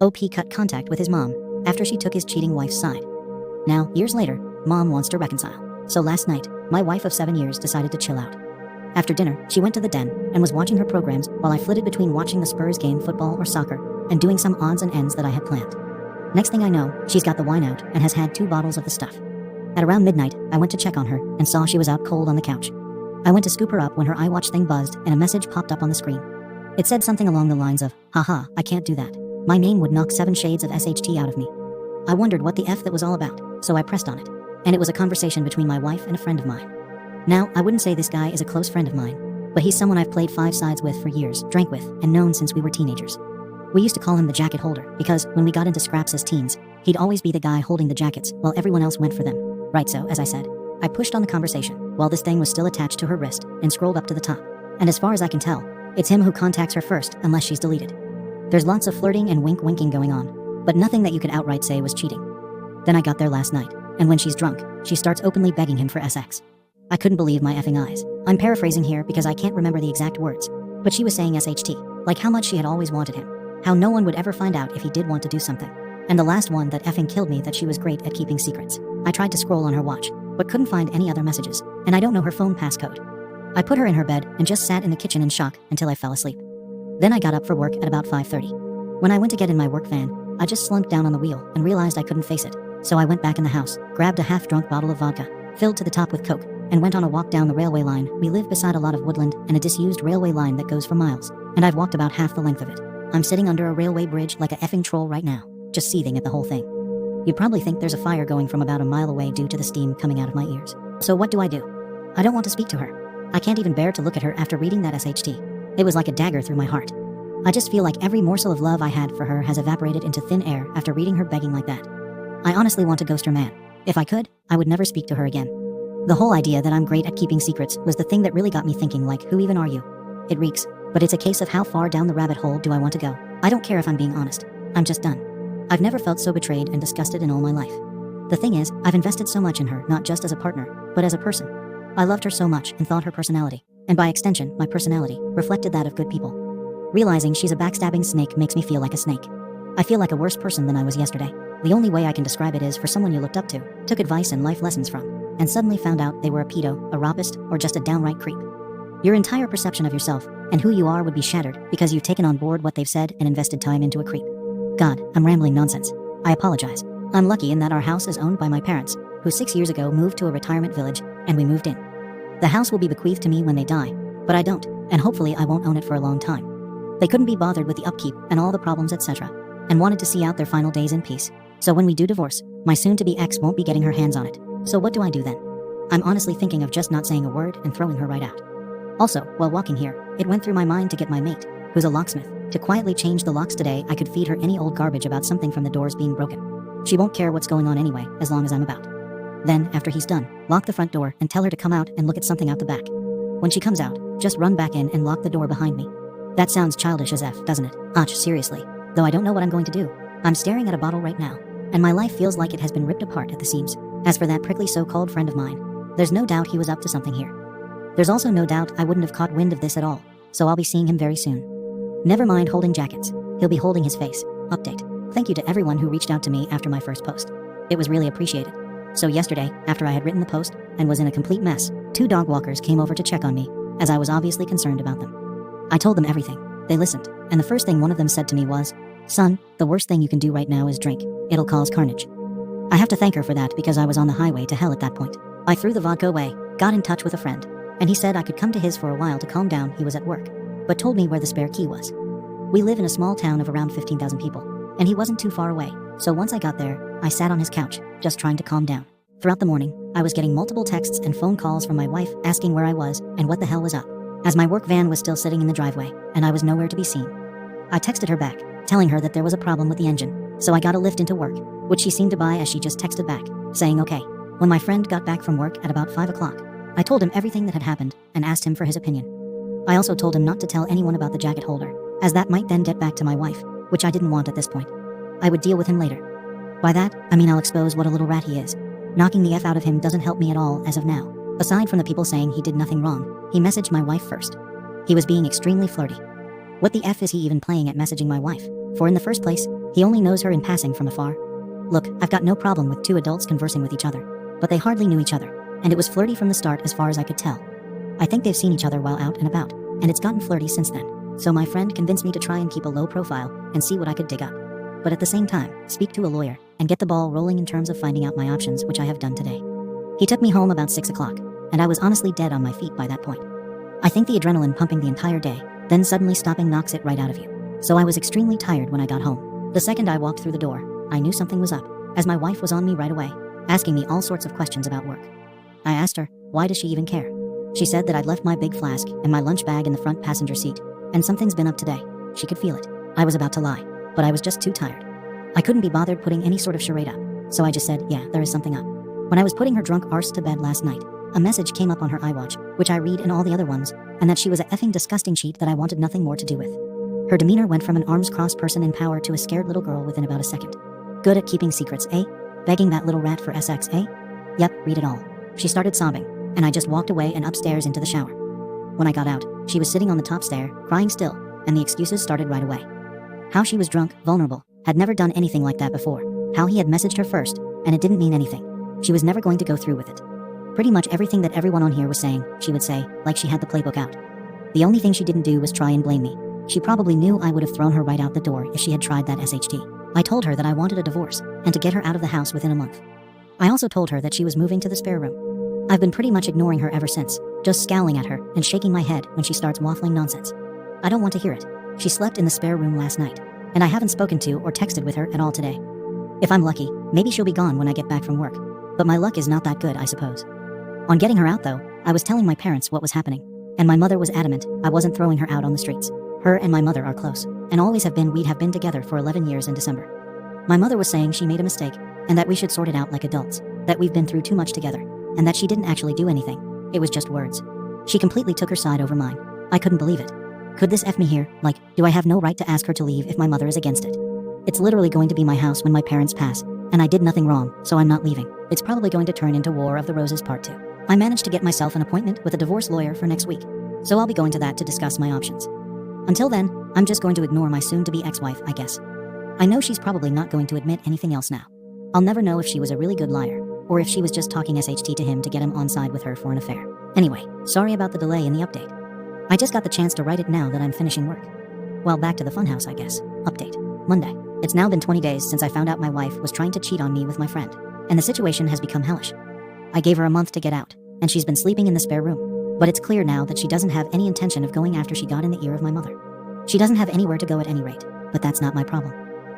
OP cut contact with his mom after she took his cheating wife's side. Now, years later, mom wants to reconcile. So last night, my wife of 7 years decided to chill out. After dinner, she went to the den and was watching her programs while I flitted between watching the Spurs game, football or soccer, and doing some odds and ends that I had planned. Next thing I know, she's got the wine out and has had 2 bottles of the stuff. At around midnight, I went to check on her and saw she was out cold on the couch. I went to scoop her up when her iWatch thing buzzed and a message popped up on the screen. It said something along the lines of, "Haha, I can't do that. My name would knock 7 shades of SHT out of me." I wondered what the F that was all about, so I pressed on it. And it was a conversation between my wife and a friend of mine. Now, I wouldn't say this guy is a close friend of mine, but he's someone I've played 5 sides with for years, drank with, and known since we were teenagers. We used to call him the jacket holder because, when we got into scraps as teens, he'd always be the guy holding the jackets while everyone else went for them. Right, so, as I said, I pushed on the conversation while this thing was still attached to her wrist and scrolled up to the top. And as far as I can tell, it's him who contacts her first unless she's deleted. There's lots of flirting and wink-winking going on, but nothing that you could outright say was cheating. Then I got there last night, and when she's drunk, she starts openly begging him for SX. I couldn't believe my effing eyes. I'm paraphrasing here because I can't remember the exact words, but she was saying SHT, like how much she had always wanted him, how no one would ever find out if he did want to do something. And the last one that effing killed me, that she was great at keeping secrets. I tried to scroll on her watch, but couldn't find any other messages, and I don't know her phone passcode. I put her in her bed and just sat in the kitchen in shock until I fell asleep. Then I got up for work at about 5:30. When I went to get in my work van, I just slumped down on the wheel and realized I couldn't face it. So I went back in the house, grabbed a half-drunk bottle of vodka, filled to the top with Coke, and went on a walk down the railway line. We live beside a lot of woodland and a disused railway line that goes for miles, and I've walked about half the length of it. I'm sitting under a railway bridge like a effing troll right now, just seething at the whole thing. You probably think there's a fire going from about a mile away due to the steam coming out of my ears. So what do? I don't want to speak to her. I can't even bear to look at her after reading that SHT. It was like a dagger through my heart. I just feel like every morsel of love I had for her has evaporated into thin air after reading her begging like that. I honestly want to ghost her, man. If I could, I would never speak to her again. The whole idea that I'm great at keeping secrets was the thing that really got me thinking, like, who even are you? It reeks, but it's a case of how far down the rabbit hole do I want to go. I don't care if I'm being honest. I'm just done. I've never felt so betrayed and disgusted in all my life. The thing is, I've invested so much in her, not just as a partner, but as a person. I loved her so much and thought her personality, and by extension, my personality, reflected that of good people. Realizing she's a backstabbing snake makes me feel like a snake. I feel like a worse person than I was yesterday. The only way I can describe it is for someone you looked up to, took advice and life lessons from, and suddenly found out they were a pedo, a rapist, or just a downright creep. Your entire perception of yourself and who you are would be shattered because you've taken on board what they've said and invested time into a creep. God, I'm rambling nonsense. I apologize. I'm lucky in that our house is owned by my parents, who 6 years ago moved to a retirement village, and we moved in. The house will be bequeathed to me when they die, but I don't, and hopefully I won't own it for a long time. They couldn't be bothered with the upkeep and all the problems, etc., and wanted to see out their final days in peace. So when we do divorce, my soon-to-be ex won't be getting her hands on it. So what do I do then? I'm honestly thinking of just not saying a word and throwing her right out. Also, while walking here, it went through my mind to get my mate, who's a locksmith, to quietly change the locks today. I could feed her any old garbage about something from the doors being broken. She won't care what's going on anyway, as long as I'm about. Then, after he's done, lock the front door and tell her to come out and look at something out the back. When she comes out, just run back in and lock the door behind me. That sounds childish as F, doesn't it? Ach, seriously. Though I don't know what I'm going to do. I'm staring at a bottle right now, and my life feels like it has been ripped apart at the seams. As for that prickly so-called friend of mine, there's no doubt he was up to something here. There's also no doubt I wouldn't have caught wind of this at all, so I'll be seeing him very soon. Never mind holding jackets. He'll be holding his face. Update. Thank you to everyone who reached out to me after my first post. It was really appreciated. So yesterday, after I had written the post and was in a complete mess, 2 dog walkers came over to check on me, as I was obviously concerned about them. I told them everything. They listened, and the first thing one of them said to me was, "Son, the worst thing you can do right now is drink. It'll cause carnage." I have to thank her for that because I was on the highway to hell at that point. I threw the vodka away, got in touch with a friend, and he said I could come to his for a while to calm down. He was at work, but told me where the spare key was. We live in a small town of around 15,000 people, and he wasn't too far away, so once I got there, I sat on his couch, just trying to calm down. Throughout the morning, I was getting multiple texts and phone calls from my wife asking where I was and what the hell was up, as my work van was still sitting in the driveway, and I was nowhere to be seen. I texted her back, telling her that there was a problem with the engine, so I got a lift into work, which she seemed to buy as she just texted back, saying okay. When my friend got back from work at about 5 o'clock, I told him everything that had happened and asked him for his opinion. I also told him not to tell anyone about the jacket holder, as that might then get back to my wife, which I didn't want at this point. I would deal with him later. By that, I mean I'll expose what a little rat he is. Knocking the F out of him doesn't help me at all as of now. Aside from the people saying he did nothing wrong, he messaged my wife first. He was being extremely flirty. What the F is he even playing at messaging my wife? For in the first place, He only knows her in passing from afar. Look, I've got no problem with two adults conversing with each other, but they hardly knew each other, and it was flirty from the start as far as I could tell. I think they've seen each other while out and about, and it's gotten flirty since then. So my friend convinced me to try and keep a low profile and see what I could dig up. But at the same time, speak to a lawyer and get the ball rolling in terms of finding out my options, which I have done today. He took me home about 6 o'clock, and I was honestly dead on my feet by that point. I think the adrenaline pumping the entire day, then suddenly stopping knocks it right out of you. So I was extremely tired when I got home. The second I walked through the door, I knew something was up, as my wife was on me right away, asking me all sorts of questions about work. I asked her, why does she even care? She said that I'd left my big flask and my lunch bag in the front passenger seat, and something's been up today. She could feel it. I was about to lie, but I was just too tired. I couldn't be bothered putting any sort of charade up, so I just said, yeah, there is something up. When I was putting her drunk arse to bed last night, a message came up on her iWatch, which I read in all the other ones, and that she was a effing disgusting cheat that I wanted nothing more to do with. Her demeanor went from an arms-crossed person in power to a scared little girl within about a second. Good at keeping secrets, eh? Begging that little rat for sex, eh? Yep, read it all. She started sobbing, and I just walked away and upstairs into the shower. When I got out, she was sitting on the top stair, crying still, and the excuses started right away. How she was drunk, vulnerable, had never done anything like that before. How he had messaged her first, and it didn't mean anything. She was never going to go through with it. Pretty much everything that everyone on here was saying, she would say, like she had the playbook out. The only thing she didn't do was try and blame me. She probably knew I would have thrown her right out the door if she had tried that SHT. I told her that I wanted a divorce, and to get her out of the house within a month. I also told her that she was moving to the spare room. I've been pretty much ignoring her ever since, just scowling at her and shaking my head when she starts waffling nonsense. I don't want to hear it. She slept in the spare room last night, and I haven't spoken to or texted with her at all today. If I'm lucky, maybe she'll be gone when I get back from work. But my luck is not that good, I suppose. On getting her out though, I was telling my parents what was happening, and my mother was adamant I wasn't throwing her out on the streets. Her and my mother are close, and always have been. We'd have been together for 11 years in December. My mother was saying she made a mistake, and that we should sort it out like adults, that we've been through too much together, and that she didn't actually do anything. It was just words. She completely took her side over mine. I couldn't believe it. Could this F me here? Like, do I have no right to ask her to leave if my mother is against it? It's literally going to be my house when my parents pass, and I did nothing wrong, so I'm not leaving. It's probably going to turn into War of the Roses Part 2. I managed to get myself an appointment with a divorce lawyer for next week, so I'll be going to that to discuss my options. Until then, I'm just going to ignore my soon-to-be ex-wife, I guess. I know she's probably not going to admit anything else now. I'll never know if she was a really good liar, or if she was just talking SHT to him to get him on side with her for an affair. Anyway, sorry about the delay in the update. I just got the chance to write it now that I'm finishing work. Well, back to the funhouse, I guess. Update. Monday. It's now been 20 days since I found out my wife was trying to cheat on me with my friend, and the situation has become hellish. I gave her a month to get out, and she's been sleeping in the spare room. But it's clear now that she doesn't have any intention of going after she got in the ear of my mother. She doesn't have anywhere to go at any rate, but that's not my problem.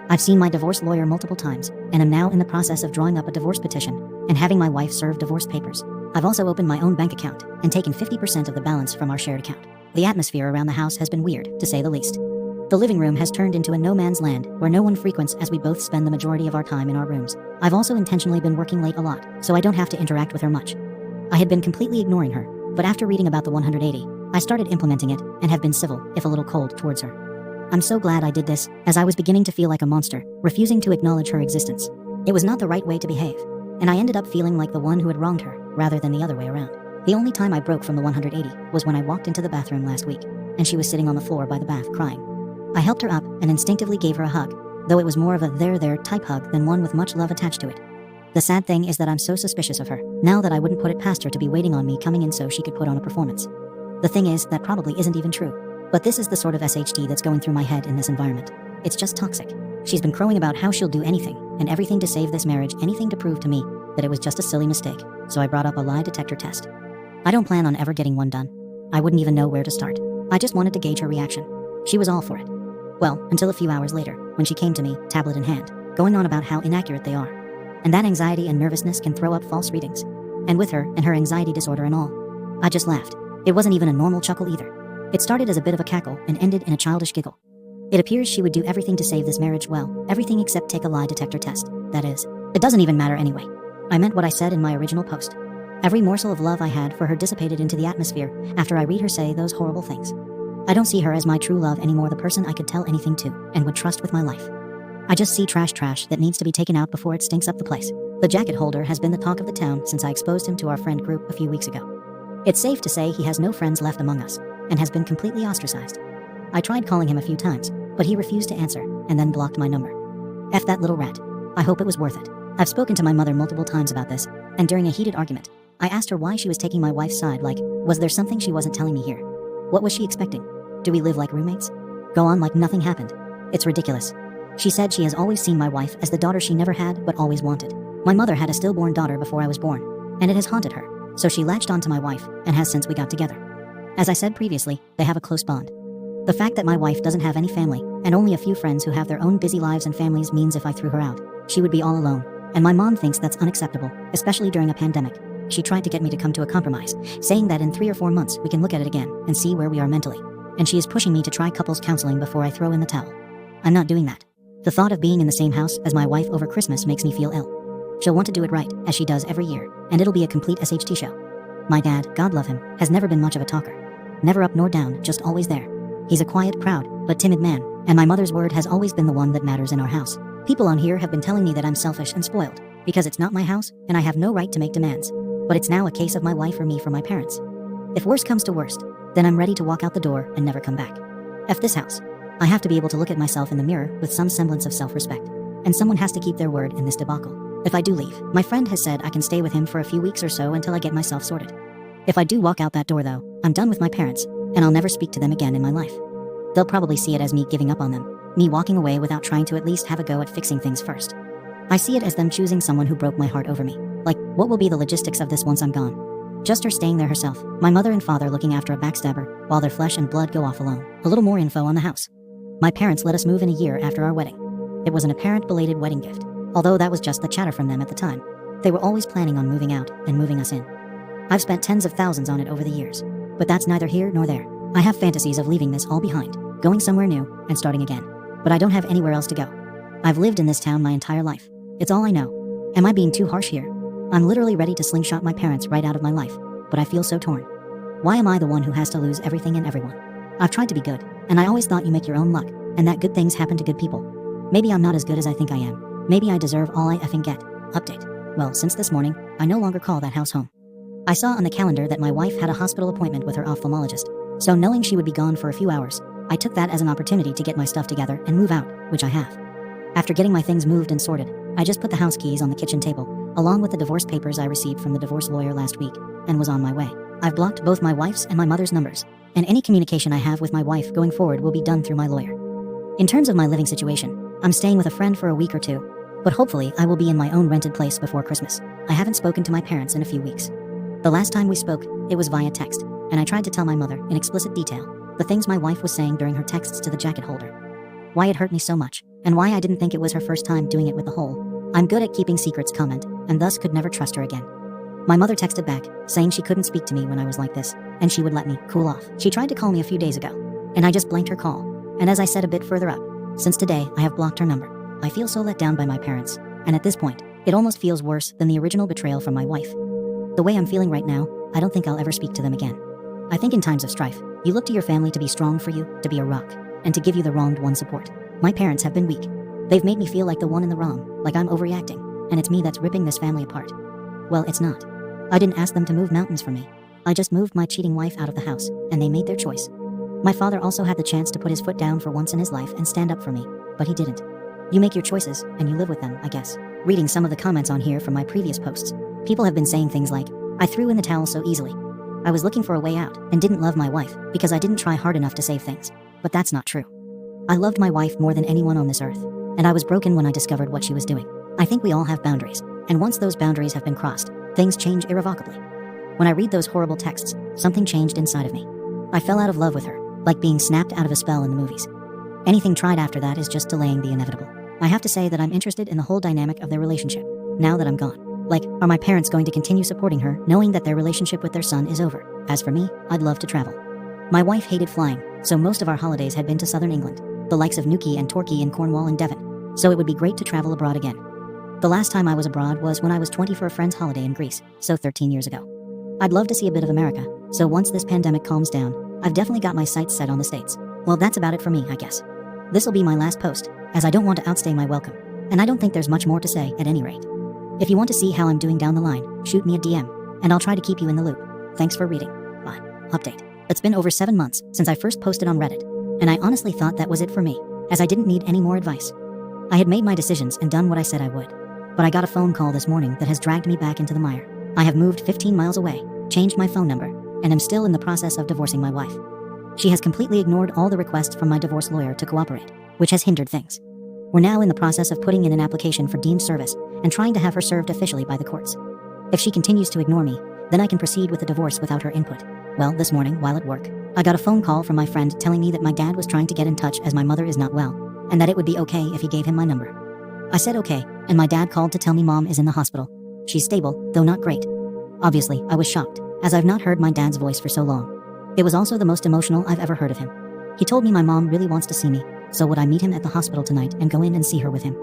I've seen my divorce lawyer multiple times, and am now in the process of drawing up a divorce petition and having my wife serve divorce papers. I've also opened my own bank account and taken 50% of the balance from our shared account. The atmosphere around the house has been weird, to say the least. The living room has turned into a no-man's land where no one frequents, as we both spend the majority of our time in our rooms. I've also intentionally been working late a lot, so I don't have to interact with her much. I had been completely ignoring her, but after reading about the 180, I started implementing it and have been civil, if a little cold, towards her. I'm so glad I did this, as I was beginning to feel like a monster, refusing to acknowledge her existence. It was not the right way to behave, and I ended up feeling like the one who had wronged her, rather than the other way around. The only time I broke from the 180 was when I walked into the bathroom last week, and she was sitting on the floor by the bath crying. I helped her up and instinctively gave her a hug, though it was more of a there type hug than one with much love attached to it. The sad thing is that I'm so suspicious of her, now that I wouldn't put it past her to be waiting on me coming in so she could put on a performance. The thing is, that probably isn't even true. But this is the sort of SHD that's going through my head in this environment. It's just toxic. She's been crowing about how she'll do anything, and everything to save this marriage, anything to prove to me that it was just a silly mistake, so I brought up a lie detector test. I don't plan on ever getting one done. I wouldn't even know where to start. I just wanted to gauge her reaction. She was all for it. Well, until a few hours later, when she came to me, tablet in hand, going on about how inaccurate they are. And that anxiety and nervousness can throw up false readings. And with her, and her anxiety disorder and all, I just laughed. It wasn't even a normal chuckle either. It started as a bit of a cackle and ended in a childish giggle. It appears she would do everything to save this marriage, well, everything except take a lie detector test, that is. It doesn't even matter anyway. I meant what I said in my original post. Every morsel of love I had for her dissipated into the atmosphere after I read her say those horrible things. I don't see her as my true love anymore, the person I could tell anything to and would trust with my life. I just see trash that needs to be taken out before it stinks up the place. The jacket holder has been the talk of the town since I exposed him to our friend group a few weeks ago. It's safe to say he has no friends left among us and has been completely ostracized. I tried calling him a few times, but he refused to answer and then blocked my number. F that little rat. I hope it was worth it. I've spoken to my mother multiple times about this, and during a heated argument, I asked her why she was taking my wife's side, like, was there something she wasn't telling me here? What was she expecting? Do we live like roommates? Go on like nothing happened. It's ridiculous. She said she has always seen my wife as the daughter she never had but always wanted. My mother had a stillborn daughter before I was born, and it has haunted her, so she latched onto my wife and has since we got together. As I said previously, they have a close bond. The fact that my wife doesn't have any family and only a few friends who have their own busy lives and families means if I threw her out, she would be all alone, and my mom thinks that's unacceptable, especially during a pandemic. She tried to get me to come to a compromise, saying that in 3 or 4 months we can look at it again and see where we are mentally, and she is pushing me to try couples counseling before I throw in the towel. I'm not doing that. The thought of being in the same house as my wife over Christmas makes me feel ill. She'll want to do it right, as she does every year, and it'll be a complete SHT show. My dad, God love him, has never been much of a talker. Never up nor down, just always there. He's a quiet, proud, but timid man, and my mother's word has always been the one that matters in our house. People on here have been telling me that I'm selfish and spoiled, because it's not my house, and I have no right to make demands. But it's now a case of my wife or me for my parents. If worst comes to worst, then I'm ready to walk out the door and never come back. F this house. I have to be able to look at myself in the mirror with some semblance of self-respect. And someone has to keep their word in this debacle. If I do leave, my friend has said I can stay with him for a few weeks or so until I get myself sorted. If I do walk out that door though, I'm done with my parents, and I'll never speak to them again in my life. They'll probably see it as me giving up on them, me walking away without trying to at least have a go at fixing things first. I see it as them choosing someone who broke my heart over me. Like, what will be the logistics of this once I'm gone? Just her staying there herself, my mother and father looking after a backstabber, while their flesh and blood go off alone. A little more info on the house. My parents let us move in a year after our wedding. It was an apparent belated wedding gift, although that was just the chatter from them at the time. They were always planning on moving out and moving us in. I've spent tens of thousands on it over the years, but that's neither here nor there. I have fantasies of leaving this all behind, going somewhere new, and starting again. But I don't have anywhere else to go. I've lived in this town my entire life. It's all I know. Am I being too harsh here? I'm literally ready to slingshot my parents right out of my life, but I feel so torn. Why am I the one who has to lose everything and everyone? I've tried to be good, and I always thought you make your own luck, and that good things happen to good people. Maybe I'm not as good as I think I am. Maybe I deserve all I effing get. Update. Well, since this morning, I no longer call that house home. I saw on the calendar that my wife had a hospital appointment with her ophthalmologist, so knowing she would be gone for a few hours, I took that as an opportunity to get my stuff together and move out, which I have. After getting my things moved and sorted, I just put the house keys on the kitchen table, along with the divorce papers I received from the divorce lawyer last week, and was on my way. I've blocked both my wife's and my mother's numbers, and any communication I have with my wife going forward will be done through my lawyer. In terms of my living situation, I'm staying with a friend for a week or two, but hopefully I will be in my own rented place before Christmas. I haven't spoken to my parents in a few weeks. The last time we spoke, it was via text, and I tried to tell my mother, in explicit detail, the things my wife was saying during her texts to the jacket holder. Why it hurt me so much, and why I didn't think it was her first time doing it with the whole "I'm good at keeping secrets" comment, and thus could never trust her again. My mother texted back, saying she couldn't speak to me when I was like this, and she would let me cool off. She tried to call me a few days ago, and I just blanked her call. And as I said a bit further up, since today I have blocked her number. I feel so let down by my parents, and at this point, it almost feels worse than the original betrayal from my wife. The way I'm feeling right now, I don't think I'll ever speak to them again. I think in times of strife, you look to your family to be strong for you, to be a rock, and to give you the wronged one support. My parents have been weak. They've made me feel like the one in the wrong, like I'm overreacting, and it's me that's ripping this family apart. Well, it's not. I didn't ask them to move mountains for me. I just moved my cheating wife out of the house, and they made their choice. My father also had the chance to put his foot down for once in his life and stand up for me, but he didn't. You make your choices, and you live with them, I guess. Reading some of the comments on here from my previous posts, people have been saying things like, I threw in the towel so easily. I was looking for a way out, and didn't love my wife, because I didn't try hard enough to save things. But that's not true. I loved my wife more than anyone on this earth, and I was broken when I discovered what she was doing. I think we all have boundaries, and once those boundaries have been crossed, things change irrevocably. When I read those horrible texts, something changed inside of me. I fell out of love with her, like being snapped out of a spell in the movies. Anything tried after that is just delaying the inevitable. I have to say that I'm interested in the whole dynamic of their relationship, now that I'm gone. Like, are my parents going to continue supporting her, knowing that their relationship with their son is over? As for me, I'd love to travel. My wife hated flying, so most of our holidays had been to southern England, the likes of Newquay and Torquay in Cornwall and Devon, so it would be great to travel abroad again. The last time I was abroad was when I was 20 for a friend's holiday in Greece, so 13 years ago. I'd love to see a bit of America, so once this pandemic calms down, I've definitely got my sights set on the States. Well, that's about it for me, I guess. This'll be my last post, as I don't want to outstay my welcome, and I don't think there's much more to say at any rate. If you want to see how I'm doing down the line, shoot me a DM, and I'll try to keep you in the loop. Thanks for reading. Bye. Update. It's been over 7 months since I first posted on Reddit, and I honestly thought that was it for me, as I didn't need any more advice. I had made my decisions and done what I said I would. But I got a phone call this morning that has dragged me back into the mire. I have moved 15 miles away, changed my phone number, and am still in the process of divorcing my wife. She has completely ignored all the requests from my divorce lawyer to cooperate, which has hindered things. We're now in the process of putting in an application for deemed service and trying to have her served officially by the courts. If she continues to ignore me, then I can proceed with the divorce without her input. Well, this morning, while at work, I got a phone call from my friend telling me that my dad was trying to get in touch as my mother is not well, and that it would be okay if he gave him my number. I said okay, and my dad called to tell me mom is in the hospital. She's stable, though not great. Obviously, I was shocked, as I've not heard my dad's voice for so long. It was also the most emotional I've ever heard of him. He told me my mom really wants to see me, so would I meet him at the hospital tonight and go in and see her with him?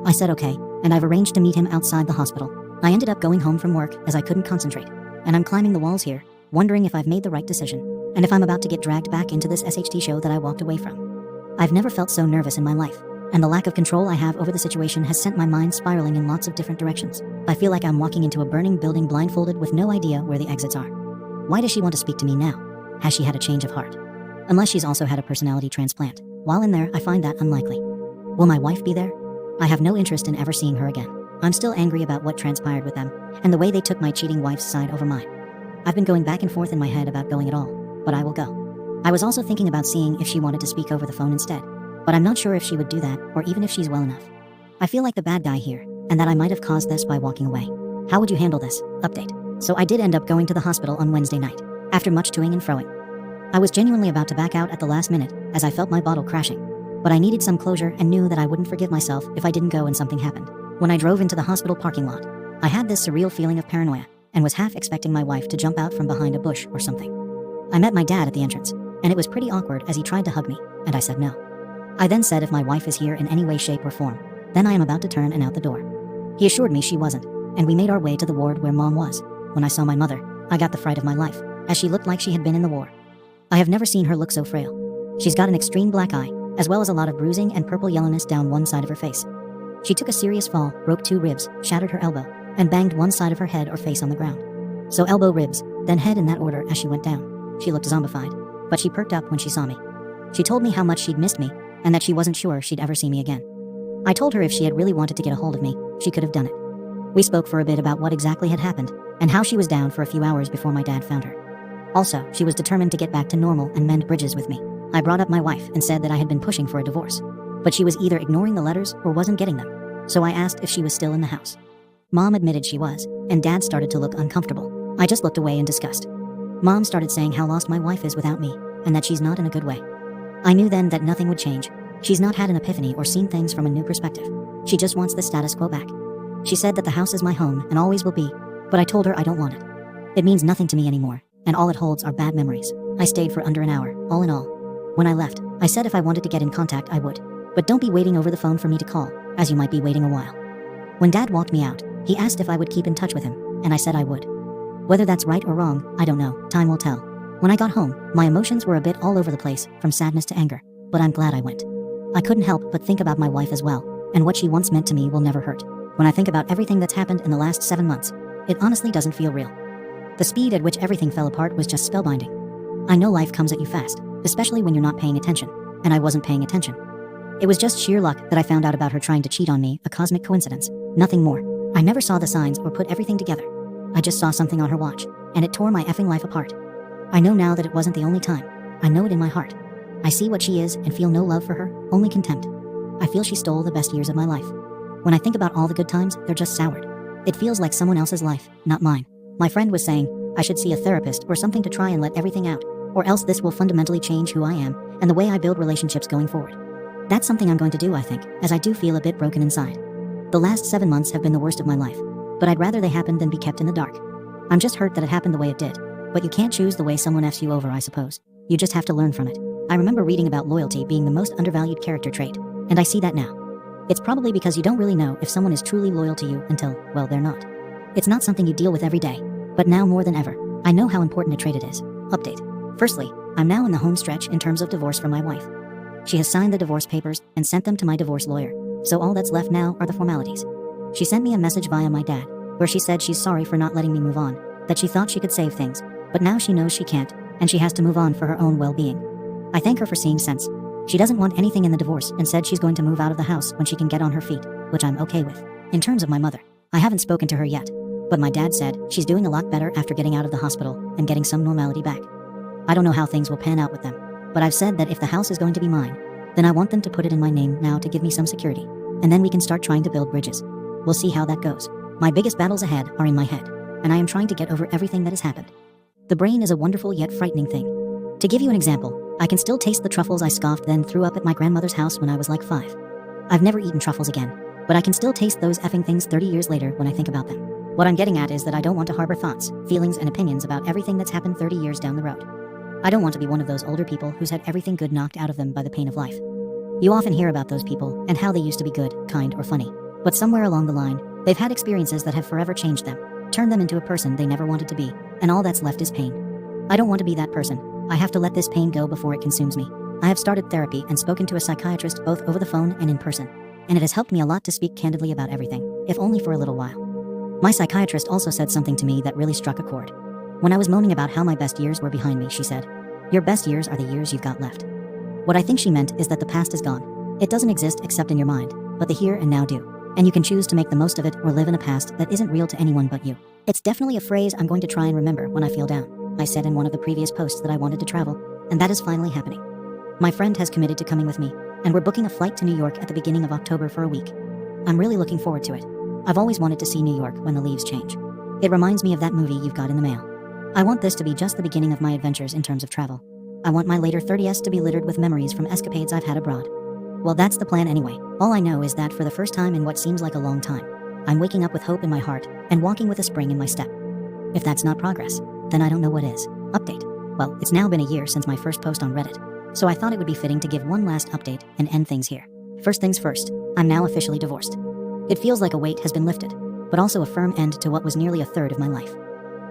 I said okay, and I've arranged to meet him outside the hospital. I ended up going home from work as I couldn't concentrate, and I'm climbing the walls here, wondering if I've made the right decision, and if I'm about to get dragged back into this SHT show that I walked away from. I've never felt so nervous in my life, and the lack of control I have over the situation has sent my mind spiraling in lots of different directions. I feel like I'm walking into a burning building blindfolded with no idea where the exits are. Why does she want to speak to me now? Has she had a change of heart? Unless she's also had a personality transplant. While in there, I find that unlikely. Will my wife be there? I have no interest in ever seeing her again. I'm still angry about what transpired with them, and the way they took my cheating wife's side over mine. I've been going back and forth in my head about going at all, but I will go. I was also thinking about seeing if she wanted to speak over the phone instead, but I'm not sure if she would do that, or even if she's well enough. I feel like the bad guy here, and that I might have caused this by walking away. How would you handle this? Update. So I did end up going to the hospital on Wednesday night, after much toing and froing. I was genuinely about to back out at the last minute, as I felt my bottle crashing. But I needed some closure and knew that I wouldn't forgive myself if I didn't go and something happened. When I drove into the hospital parking lot, I had this surreal feeling of paranoia, and was half expecting my wife to jump out from behind a bush or something. I met my dad at the entrance, and it was pretty awkward as he tried to hug me, and I said no. I then said if my wife is here in any way, shape, or form, then I am about to turn and out the door. He assured me she wasn't, and we made our way to the ward where mom was. When I saw my mother, I got the fright of my life, as she looked like she had been in the war. I have never seen her look so frail. She's got an extreme black eye, as well as a lot of bruising and purple yellowness down one side of her face. She took a serious fall, broke 2 ribs, shattered her elbow, and banged one side of her head or face on the ground. So elbow, ribs, then head in that order as she went down. She looked zombified, but she perked up when she saw me. She told me how much she'd missed me, and that she wasn't sure she'd ever see me again. I told her if she had really wanted to get a hold of me, she could have done it. We spoke for a bit about what exactly had happened, and how she was down for a few hours before my dad found her. Also, she was determined to get back to normal and mend bridges with me. I brought up my wife and said that I had been pushing for a divorce, but she was either ignoring the letters or wasn't getting them, so I asked if she was still in the house. Mom admitted she was, and Dad started to look uncomfortable. I just looked away in disgust. Mom started saying how lost my wife is without me, and that she's not in a good way. I knew then that nothing would change. She's not had an epiphany or seen things from a new perspective. She just wants the status quo back. She said that the house is my home and always will be, but I told her I don't want it. It means nothing to me anymore, and all it holds are bad memories. I stayed for under an hour, all in all. When I left, I said if I wanted to get in contact I would, but don't be waiting over the phone for me to call, as you might be waiting a while. When Dad walked me out, he asked if I would keep in touch with him, and I said I would. Whether that's right or wrong, I don't know, time will tell. When I got home, my emotions were a bit all over the place, from sadness to anger, but I'm glad I went. I couldn't help but think about my wife as well, and what she once meant to me will never hurt. When I think about everything that's happened in the last 7 months, it honestly doesn't feel real. The speed at which everything fell apart was just spellbinding. I know life comes at you fast, especially when you're not paying attention, and I wasn't paying attention. It was just sheer luck that I found out about her trying to cheat on me, a cosmic coincidence, nothing more. I never saw the signs or put everything together. I just saw something on her watch, and it tore my effing life apart. I know now that it wasn't the only time. I know it in my heart. I see what she is and feel no love for her, only contempt. I feel she stole the best years of my life. When I think about all the good times, they're just soured. It feels like someone else's life, not mine. My friend was saying, I should see a therapist or something to try and let everything out, or else this will fundamentally change who I am and the way I build relationships going forward. That's something I'm going to do, I think, as I do feel a bit broken inside. The last 7 months have been the worst of my life, but I'd rather they happened than be kept in the dark. I'm just hurt that it happened the way it did, but you can't choose the way someone F's you over, I suppose. You just have to learn from it. I remember reading about loyalty being the most undervalued character trait, and I see that now. It's probably because you don't really know if someone is truly loyal to you until, well, they're not. It's not something you deal with every day, but now more than ever, I know how important a trait it is. Update. Firstly, I'm now in the home stretch in terms of divorce from my wife. She has signed the divorce papers and sent them to my divorce lawyer, so all that's left now are the formalities. She sent me a message via my dad, where she said she's sorry for not letting me move on, that she thought she could save things, but now she knows she can't, and she has to move on for her own well-being. I thank her for seeing sense. She doesn't want anything in the divorce and said she's going to move out of the house when she can get on her feet, which I'm okay with. In terms of my mother, I haven't spoken to her yet, but my dad said she's doing a lot better after getting out of the hospital and getting some normality back. I don't know how things will pan out with them, but I've said that if the house is going to be mine, then I want them to put it in my name now to give me some security, and then we can start trying to build bridges. We'll see how that goes. My biggest battles ahead are in my head, and I am trying to get over everything that has happened. The brain is a wonderful yet frightening thing. To give you an example, I can still taste the truffles I scoffed then threw up at my grandmother's house when I was like 5. I've never eaten truffles again, but I can still taste those effing things 30 years later when I think about them. What I'm getting at is that I don't want to harbor thoughts, feelings, and opinions about everything that's happened 30 years down the road. I don't want to be one of those older people who's had everything good knocked out of them by the pain of life. You often hear about those people and how they used to be good, kind, or funny, but somewhere along the line, they've had experiences that have forever changed them, turned them into a person they never wanted to be, and all that's left is pain. I don't want to be that person. I have to let this pain go before it consumes me. I have started therapy and spoken to a psychiatrist both over the phone and in person, and it has helped me a lot to speak candidly about everything, if only for a little while. My psychiatrist also said something to me that really struck a chord. When I was moaning about how my best years were behind me, she said, "Your best years are the years you've got left." What I think she meant is that the past is gone. It doesn't exist except in your mind, but the here and now do, and you can choose to make the most of it or live in a past that isn't real to anyone but you. It's definitely a phrase I'm going to try and remember when I feel down. I said in one of the previous posts that I wanted to travel, and that is finally happening. My friend has committed to coming with me, and we're booking a flight to New York at the beginning of October for a week. I'm really looking forward to it. I've always wanted to see New York when the leaves change. It reminds me of that movie You've Got in the Mail. I want this to be just the beginning of my adventures in terms of travel. I want my later 30s to be littered with memories from escapades I've had abroad. Well, that's the plan anyway. All I know is that for the first time in what seems like a long time, I'm waking up with hope in my heart and walking with a spring in my step. If that's not progress, then I don't know what is. Update. Well, it's now been a year since my first post on Reddit, so I thought it would be fitting to give one last update and end things here. First things first, I'm now officially divorced. It feels like a weight has been lifted, but also a firm end to what was nearly a third of my life.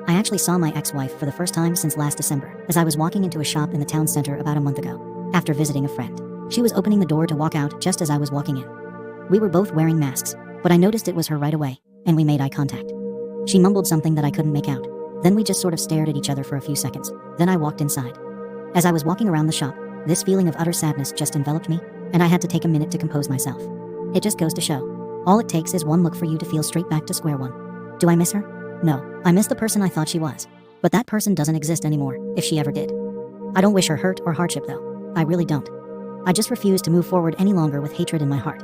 I actually saw my ex-wife for the first time since last December, as I was walking into a shop in the town center about a month ago, after visiting a friend. She was opening the door to walk out just as I was walking in. We were both wearing masks, but I noticed it was her right away, and we made eye contact. She mumbled something that I couldn't make out. Then we just sort of stared at each other for a few seconds. Then I walked inside. As I was walking around the shop, this feeling of utter sadness just enveloped me, and I had to take a minute to compose myself. It just goes to show, all it takes is one look for you to feel straight back to square one. Do I miss her? No, I miss the person I thought she was. But that person doesn't exist anymore, if she ever did. I don't wish her hurt or hardship though. I really don't. I just refuse to move forward any longer with hatred in my heart.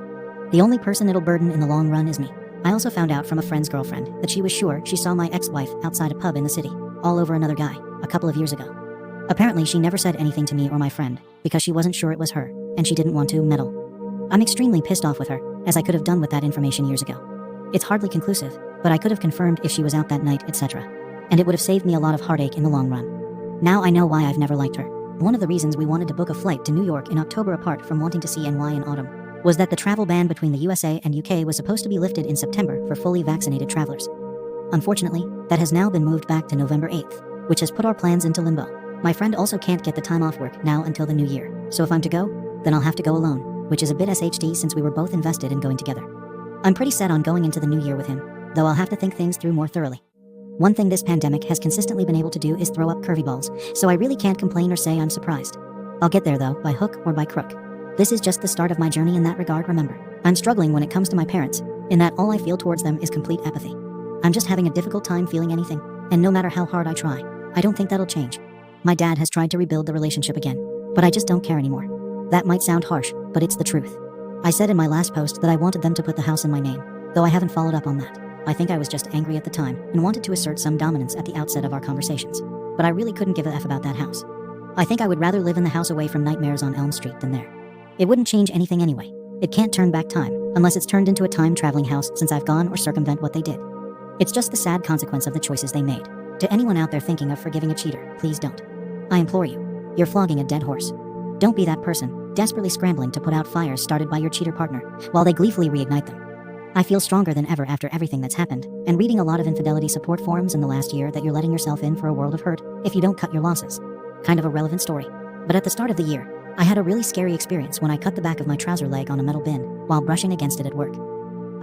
The only person it'll burden in the long run is me. I also found out from a friend's girlfriend that she was sure she saw my ex-wife outside a pub in the city, all over another guy, a couple of years ago. Apparently she never said anything to me or my friend, because she wasn't sure it was her, and she didn't want to meddle. I'm extremely pissed off with her, as I could have done with that information years ago. It's hardly conclusive, but I could have confirmed if she was out that night, etc. And it would have saved me a lot of heartache in the long run. Now I know why I've never liked her. One of the reasons we wanted to book a flight to New York in October, apart from wanting to see NY in autumn, was that the travel ban between the USA and UK was supposed to be lifted in September for fully vaccinated travelers. Unfortunately, that has now been moved back to November 8th, which has put our plans into limbo. My friend also can't get the time off work now until the new year, so if I'm to go, then I'll have to go alone, which is a bit SHD since we were both invested in going together. I'm pretty set on going into the new year with him, though I'll have to think things through more thoroughly. One thing this pandemic has consistently been able to do is throw up curvy balls, so I really can't complain or say I'm surprised. I'll get there though, by hook or by crook. This is just the start of my journey in that regard, remember. I'm struggling when it comes to my parents, in that all I feel towards them is complete apathy. I'm just having a difficult time feeling anything, and no matter how hard I try, I don't think that'll change. My dad has tried to rebuild the relationship again, but I just don't care anymore. That might sound harsh, but it's the truth. I said in my last post that I wanted them to put the house in my name, though I haven't followed up on that. I think I was just angry at the time and wanted to assert some dominance at the outset of our conversations, but I really couldn't give a F about that house. I think I would rather live in the house away from nightmares on Elm Street than there. It wouldn't change anything anyway. It can't turn back time, unless it's turned into a time-traveling house since I've gone or circumvent what they did. It's just the sad consequence of the choices they made. To anyone out there thinking of forgiving a cheater, please don't. I implore you. You're flogging a dead horse. Don't be that person, desperately scrambling to put out fires started by your cheater partner, while they gleefully reignite them. I feel stronger than ever after everything that's happened, and reading a lot of infidelity support forums in the last year that you're letting yourself in for a world of hurt if you don't cut your losses. Kind of a relevant story. But at the start of the year, I had a really scary experience when I cut the back of my trouser leg on a metal bin while brushing against it at work.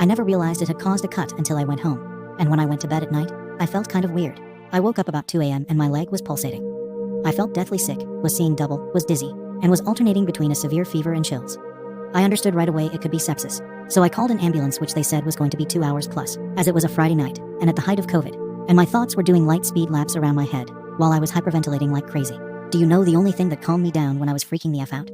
I never realized it had caused a cut until I went home, and when I went to bed at night, I felt kind of weird. I woke up about 2 a.m. and my leg was pulsating. I felt deathly sick, was seeing double, was dizzy, and was alternating between a severe fever and chills. I understood right away it could be sepsis, so I called an ambulance, which they said was going to be 2 hours plus, as it was a Friday night, and at the height of COVID, and my thoughts were doing light speed laps around my head, while I was hyperventilating like crazy. Do you know the only thing that calmed me down when I was freaking the F out?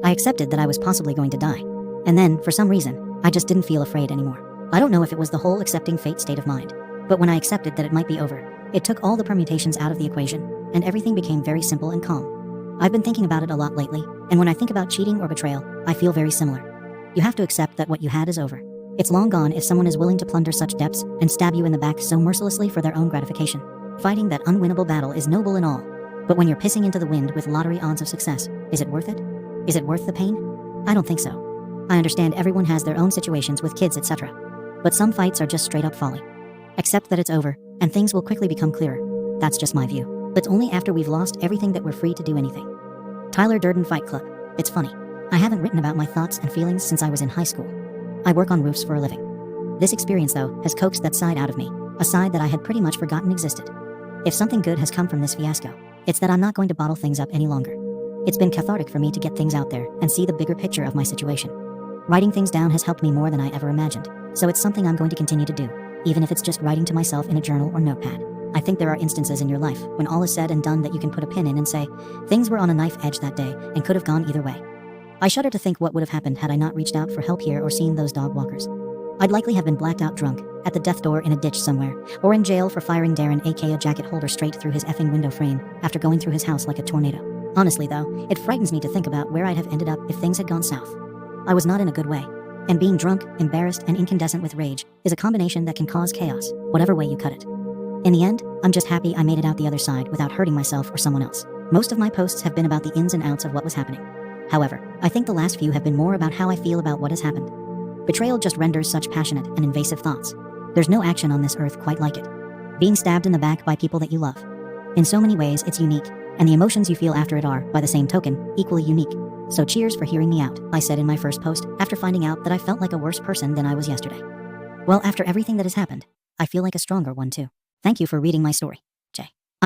I accepted that I was possibly going to die. And then, for some reason, I just didn't feel afraid anymore. I don't know if it was the whole accepting fate state of mind, but when I accepted that it might be over, it took all the permutations out of the equation, and everything became very simple and calm. I've been thinking about it a lot lately, and when I think about cheating or betrayal, I feel very similar. You have to accept that what you had is over. It's long gone if someone is willing to plunder such depths and stab you in the back so mercilessly for their own gratification. Fighting that unwinnable battle is noble and all, but when you're pissing into the wind with lottery odds of success, is it worth it? Is it worth the pain? I don't think so. I understand everyone has their own situations with kids, etc. But some fights are just straight up folly. Accept that it's over, and things will quickly become clearer. That's just my view. But only after we've lost everything that we're free to do anything. Tyler Durden Fight Club. It's funny. I haven't written about my thoughts and feelings since I was in high school. I work on roofs for a living. This experience, though, has coaxed that side out of me, a side that I had pretty much forgotten existed. If something good has come from this fiasco, it's that I'm not going to bottle things up any longer. It's been cathartic for me to get things out there and see the bigger picture of my situation. Writing things down has helped me more than I ever imagined, so it's something I'm going to continue to do, even if it's just writing to myself in a journal or notepad. I think there are instances in your life when all is said and done that you can put a pin in and say, things were on a knife edge that day and could have gone either way. I shudder to think what would have happened had I not reached out for help here or seen those dog walkers. I'd likely have been blacked out drunk, at the death door in a ditch somewhere, or in jail for firing Darren a jacket holder straight through his effing window frame after going through his house like a tornado. Honestly though, it frightens me to think about where I'd have ended up if things had gone south. I was not in a good way, and being drunk, embarrassed, and incandescent with rage is a combination that can cause chaos, whatever way you cut it. In the end, I'm just happy I made it out the other side without hurting myself or someone else. Most of my posts have been about the ins and outs of what was happening. However, I think the last few have been more about how I feel about what has happened. Betrayal just renders such passionate and invasive thoughts. There's no action on this earth quite like it. Being stabbed in the back by people that you love. In so many ways, it's unique, and the emotions you feel after it are, by the same token, equally unique. So cheers for hearing me out, I said in my first post, after finding out that I felt like a worse person than I was yesterday. Well, after everything that has happened, I feel like a stronger one too. Thank you for reading my story.